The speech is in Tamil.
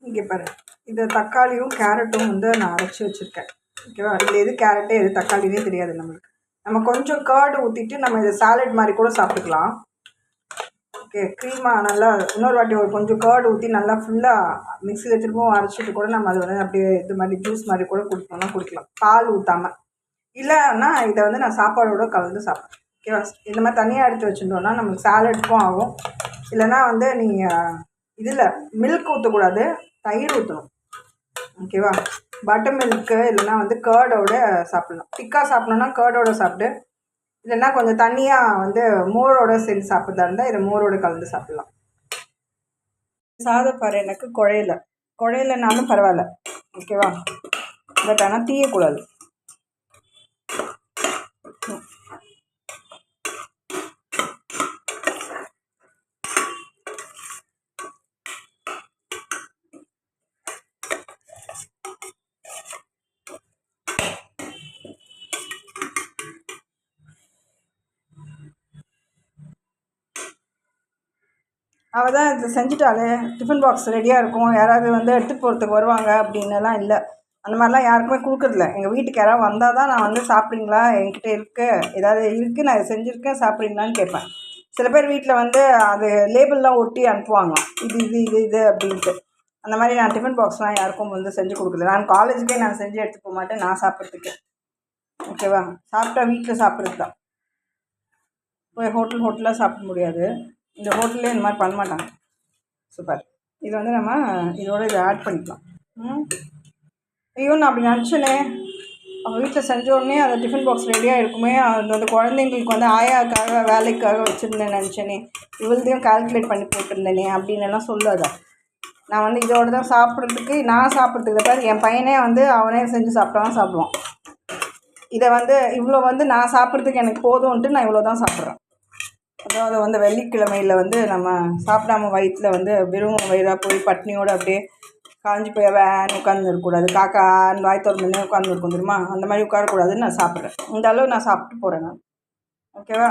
இங்கே பாரு, இந்த தக்காளியும் கேரட்டும் வந்து நான் அரைச்சி வச்சுருக்கேன். ஓகேவா? இதில் எது கேரட்டு எது தக்காளினே தெரியாது நம்மளுக்கு. நம்ம கொஞ்சம் கர்டு ஊற்றிட்டு நம்ம இதை சாலட் மாதிரி கூட சாப்பிட்டுக்கலாம். ஓகே, க்ரீமாக நல்லா இன்னொரு வாட்டி ஒரு கொஞ்சம் கர்டு ஊற்றி நல்லா ஃபுல்லாக மிக்ஸியில் திரும்பவும் அரைச்சிட்டு கூட நம்ம அதை வந்து அப்படியே இது மாதிரி ஜூஸ் மாதிரி கூட குடிக்கலாம், பால் ஊற்றாமல். இல்லைன்னா இதை வந்து நான் சாப்பாடோடு கலந்து சாப்பிட்றேன். ஓகேவா? இந்த மாதிரி தனியாக எடுத்து வச்சுட்டோன்னா நமக்கு சாலட்டுக்கும் ஆகும். இல்லைனா வந்து நீங்கள் இதில் மில்க் ஊற்றக்கூடாது, தயிர் ஊற்றணும். ஓகேவா? பட்டர் மில்க்கு இல்லைனா வந்து கர்டோட சாப்பிட்லாம். திக்காக சாப்பிட்ணுன்னா கர்டோட சாப்பிட்டு, இல்லைன்னா கொஞ்சம் தண்ணியாக வந்து மோரோடு சேர்ந்து சாப்பிட்றதா இருந்தால் இதை மோரோடு கலந்து சாப்பிட்லாம். சாதப்பாரு எனக்கு குழையிலனாலும் பரவாயில்ல. ஓகேவா? பட் ஆனால் தீயக்கூடாது. அவள் தான் இதை செஞ்சுட்டாலே டிஃபன் பாக்ஸ் ரெடியாக இருக்கும், யாராவது வந்து எடுத்துகிட்டு போகிறதுக்கு வருவாங்க அப்படின்னுலாம் இல்லை. அந்த மாதிரிலாம் யாருக்குமே கொடுக்குறதில்ல. எங்கள் வீட்டுக்கு யாராவது வந்தால் தான் நான் வந்து சாப்பிட்றீங்களா, என்கிட்ட இருக்குது ஏதாவது இருக்குது, நான் இதை செஞ்சுருக்கேன் சாப்பிட்றீங்களான்னு கேட்பேன். சில பேர் வீட்டில் வந்து அது லேபிள்லாம் ஒட்டி அனுப்புவாங்க, இது இது இது இது அப்படின்ட்டு. அந்த மாதிரி நான் டிஃபன் பாக்ஸ்லாம் யாருக்கும் வந்து செஞ்சு கொடுக்குறது. நான் காலேஜுக்கே நான் செஞ்சு எடுத்துகிட்டு போக மாட்டேன், நான் சாப்பிட்றதுக்கு. ஓகேவா? சாப்பிட்டா வீட்டில் சாப்பிட்றது தான். போய் ஹோட்டலாக சாப்பிட முடியாது. இந்த ஹோட்டல்லே இந்த மாதிரி பண்ண மாட்டாங்க. சூப்பர். இது வந்து நம்ம இதோட இதை ஆட் பண்ணிக்கலாம். ஐயோ, நான் அப்படி நினச்சேனே, அவங்க வீட்டில் செஞ்ச உடனே அந்த டிஃபன் பாக்ஸ் ரெடியாக இருக்குமே, அது வந்து குழந்தைங்களுக்கு வந்து ஆயாக்காக வேலைக்காக வச்சுருந்தேன் நினச்சேனே, இவ்வளோதையும் கால்குலேட் பண்ணி போட்டிருந்தேனே அப்படின்னு எல்லாம் சொல்லாத. நான் வந்து இதோடு தான் சாப்பிட்றதுக்கு, நான் சாப்பிட்றதுக்கு பாரு, என் பையனே வந்து அவனே செஞ்சு சாப்பிட்டா தான் சாப்பிடுவான். இதை வந்து இவ்வளோ வந்து நான் சாப்பிட்றதுக்கு எனக்கு போதும்ன்ட்டு நான் இவ்வளோ தான் சாப்பிட்றேன். அதாவது வந்து வெள்ளிக்கிழமையில் வந்து நம்ம சாப்பிடாம வயிற்றில் வந்து வெறும் வயிறாக போய் பட்னியோடு அப்படியே காஞ்சி போய் வேன்னு உட்காந்து இருக்கக்கூடாது. காக்கான்னு வாய் திறந்துன்னே உட்காந்து இருக்கும் தெரியுமா, அந்த மாதிரி உட்காரக்கூடாதுன்னு நான் சாப்பிட்றேன். இந்த அளவு நான் சாப்பிட்டு போகிறேன் நான். ஓகேவா?